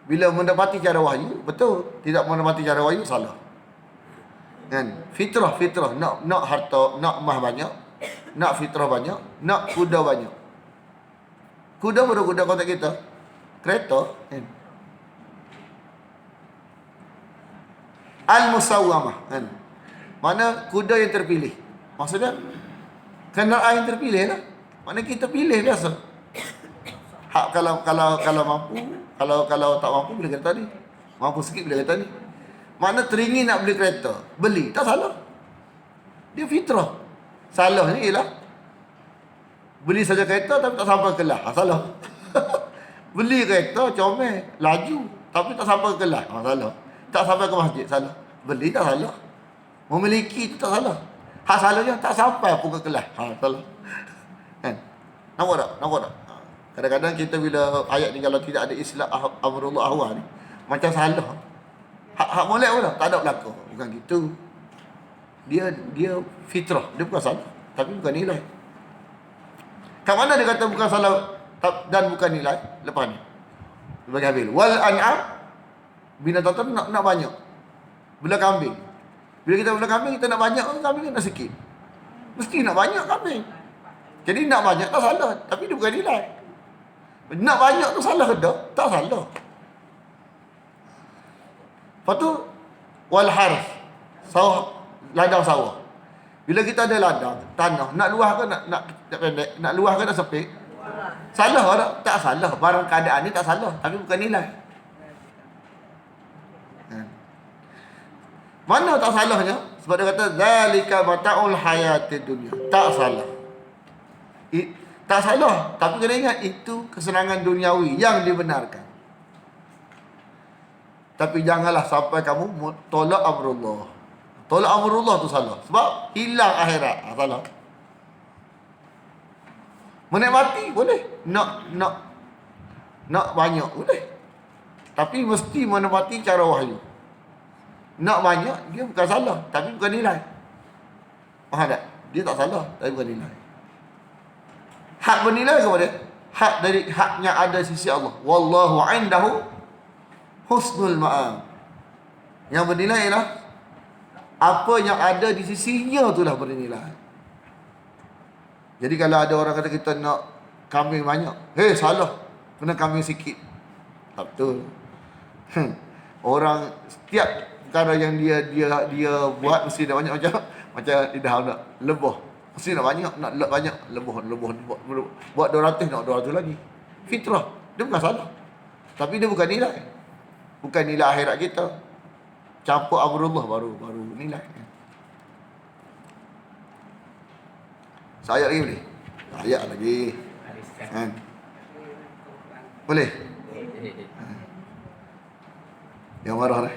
Bila mendapati cara wahyu, betul. Tidak mendapati cara wahyu, salah. Kan? Fitrah. Nak harta, nak emas banyak. Nak fitrah banyak. Nak kuda banyak. Kuda baru kuda kontak kita. Kereta. Kan? Al-musawwamah. Kan? Mana kuda yang terpilih. Maksudnya, kenderaan yang terpilih lah. Mana kita pilih biasa. Hak kalau mampu, kalau tak mampu beli kereta ni. Mampu sikit beli kereta ni. Mana teringin nak beli kereta, beli, tak salah. Dia fitrah. Salahnya ialah beli saja kereta tapi tak sampai Kelah. Salah. Beli kereta comel, laju tapi tak sampai Kelah. Salah. Tak sampai ke masjid, salah. Beli tak salah. Memiliki itu tak salah. Hak salahnya tak sampai pun ke Kelah. Salah. Kan? Nampak tak? Kadang-kadang kita bila ayat ni kalau tidak ada islah amrullah ahwa ni macam salah. Hak molek pula tak ada berlaku. Bukan gitu. Dia fitrah, dia bukan salah. tapi bukan nilai. Kat mana dia kata bukan salah dan bukan nilai? Lepas ni. Bagi Habil. Wal an'am, binatang tu nak banyak. Bila kambing. Bila kita bela kambing, kita nak banyak, kambing nak sikit. Mesti nak banyak kambing. Jadi nak banyak tak salah, tapi dia bukan nilai. Nak banyak tu salah ke tak? Tak salah. Lepas tu, wal harf, sawah, ladang sawah. Bila kita ada ladang, tanah, nak luah ke nak pendek, nak luah ke nak sempit? Salah ke tak? Tak salah. Barang keadaan ni tak salah, tapi bukan nilai. Mana tak salahnya? Sebab dia kata zalika mata'ul hayatid dunya. Tak salah. Tak salah, tapi kena ingat itu kesenangan duniawi yang dibenarkan. Tapi janganlah sampai kamu tolak amrullah. Tolak amrullah tu salah. Sebab hilang akhirat. Salah. Menikmati boleh. Nak banyak boleh. Tapi mesti menikmati cara wahyu. Nak banyak, dia bukan salah, tapi bukan nilai. Faham tak? Dia tak salah, tapi bukan nilai. Hak bernilai kepada dia? Hak dari haknya ada sisi Allah. Wallahu indahu husnul ma'am. Yang bernilai ialah apa yang ada di sisinya itulah bernilai. Jadi kalau ada orang kata kita nak kambing banyak, salah, kena kambing sikit. Tak betul. Orang setiap perkara yang dia buat mesti nak banyak macam lidah nak lebah. Mesti nak banyak, nak banyak, lebah buat 200 nak 200 lagi. Fitrah. Dia bukan salah. Tapi dia bukan nilai. Bukan nilai akhirat kita. Campur amrullah baru nilai. Ayat lagi boleh? Ayat lagi. Kan? Boleh? Yang marah dah.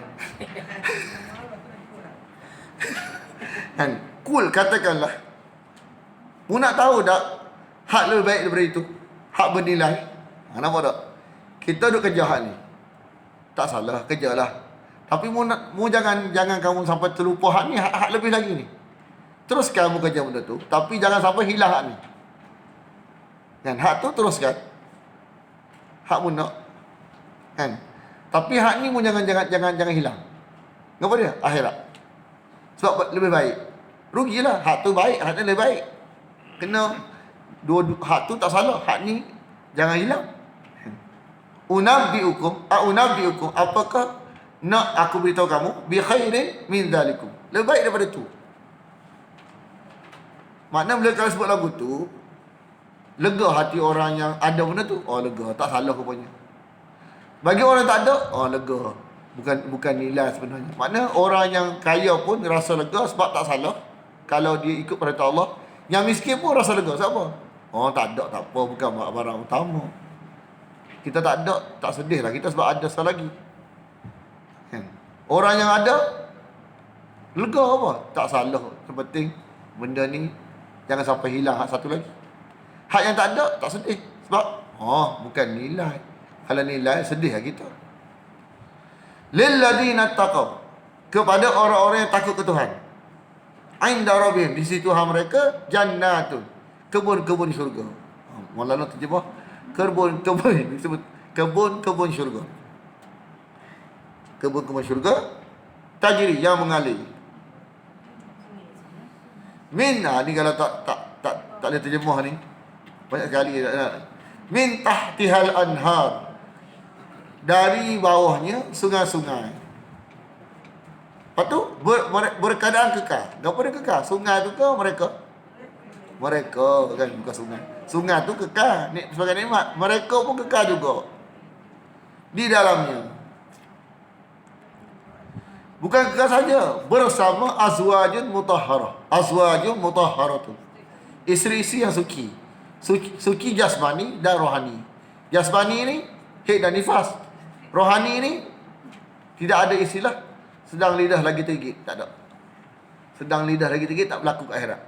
Kan? Kul, katakanlah. Mu nak tahu tak hak lebih baik daripada itu? Hak bernilai. Nampak tak? Kita duk kerja hak ni. Tak salah, kerjalah. Tapi mu jangan kamu sampai terlupa hak ni, hak lebih lagi ni. Teruskan mu kerja benda tu, tapi jangan sampai hilang hak ni. Kan? Hak tu teruskan. Hak mu nak. Kan? Tapi hak ni mu jangan hilang. Kenapa dia? Akhirat. Sebab lebih baik. Rugilah. Hak tu baik, hak ni lebih baik. Kena dua hak tu tak salah, hak ni jangan hilang. Unabbiukum, apakah nak aku beritahu kamu bi khairin min zalikum. Lebih baik daripada tu. Makna bila kalau sebut lagu tu, lega hati orang yang ada benda tu. Oh lega, tak salah rupanya. Bagi orang tak ada, oh lega. Bukan nilai sebenarnya. Makna orang yang kaya pun rasa lega sebab tak salah kalau dia ikut perintah Allah. Yang miskin pun rasa lega. Siapa? Oh tak ada, tak apa, bukan barang utama. Kita tak ada, tak sedih lah kita sebab ada sekali lagi. Orang yang ada lega apa? Tak salah. Yang penting benda ni jangan sampai hilang hak satu lagi. Hak yang tak ada, tak sedih. Sebab bukan nilai. Kalau nilai, sedih lah kita. Lilladina taqaw, kepada orang-orang yang takut ke Tuhan. Inda rabbihim, di situ Tuhan mereka jannatun, kebun-kebun syurga. Maulana terjemah kebun-kebun disebut kebun-kebun syurga. Kebun-kebun syurga tajri yang mengalir. Min ni kalau tak ada terjemah ni banyak sekali min tahtihal anhar, dari bawahnya sungai-sungai. Lepas tu berkeadaan kekal. Kenapa dia kekal? Sungai tu ke mereka? Mereka kan, bukan sungai. Sungai tu kekal sebagai nikmat. Mereka pun kekal juga di dalamnya. Bukan kekal saja, bersama azwajun mutahharah. Azwajun mutahharatun, isteri-isteri yang suci. Suci jasmani dan rohani. Jasmani ni haid dan nifas. Rohani ni tidak ada istilah sedang lidah lagi tergigit, tak ada. Sedang lidah lagi tergigit tak berlaku ke akhirat.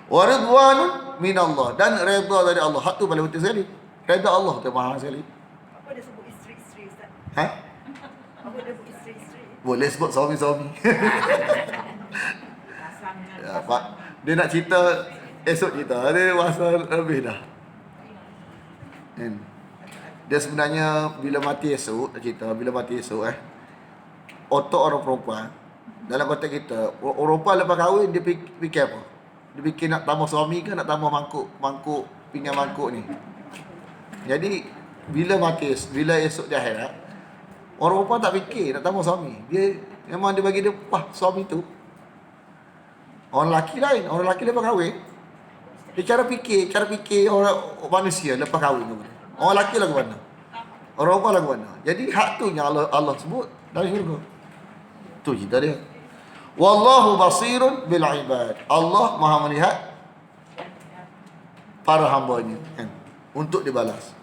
Wa ridwanun minallah, dan redha dari Allah. Hak tu paling penting sekali. Redha Allah tu mahal sekali. Apa dia sebut isteri-isteri Ustaz? Ha? Apa dia sebut isteri-isteri? Boleh sebut suami-suami. Ya, Pak. Dia nak cerita, esok cerita. Dia masa lebih dah. Kan? Dia sebenarnya bila mati esok, cerita bila mati esok otak orang perempuan dalam konteks kita, orang perempuan lepas kahwin dia fikir apa? Dia fikir nak tambah suami ke nak tambah mangkuk pinggan mangkuk ni. Jadi bila esok di akhirat, orang perempuan tak fikir nak tambah suami. Dia memang dia bagi dia suami tu. Orang lelaki lain, orang lelaki lepas kahwin dia cara fikir orang manusia lepas kahwin tu. Orang lelaki lagu mana? Orang perempuan lagu mana? Jadi hak tu yang Allah sebut dalam syurga. Tu cerita dia. Wallahu basirun bil ibad. Allah Maha melihat para hamba-Nya kan, untuk dibalas.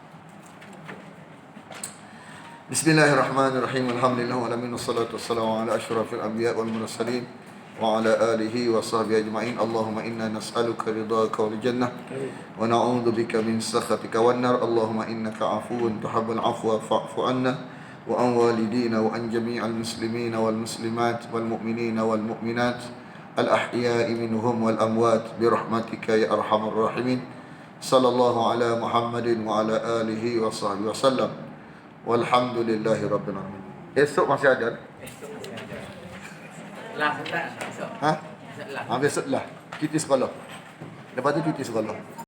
Bismillahirrahmanirrahim. Alhamdulillah wa alamin wassalatu wassalamu ala asyrafil anbiya wal mursalin wa ala alihi wa sahbihi ajma'in. Allahumma inna nas'aluka ridhaka wal jannah wa na'udzu bika min sakhatika wan nar. Allahumma innaka 'afuwun tuhibbul 'afwa fa'fu 'anna wa an walidina wa an jami'al muslimina wal muslimat wal mu'minina wal mu'minat al ahya'i minhum wal amwat bi rahmatika ya arhamar rahimin. Sallallahu ala Muhammadin wa ala alihi wa sahbihi wasallam. Walhamdulillahi rabbil alamin. Esok masih ada? Esok masih ada. Lah, esok. Ha? Esok lah. Besok lah. Cuti sekolah. Lepas tu cuti sekolah.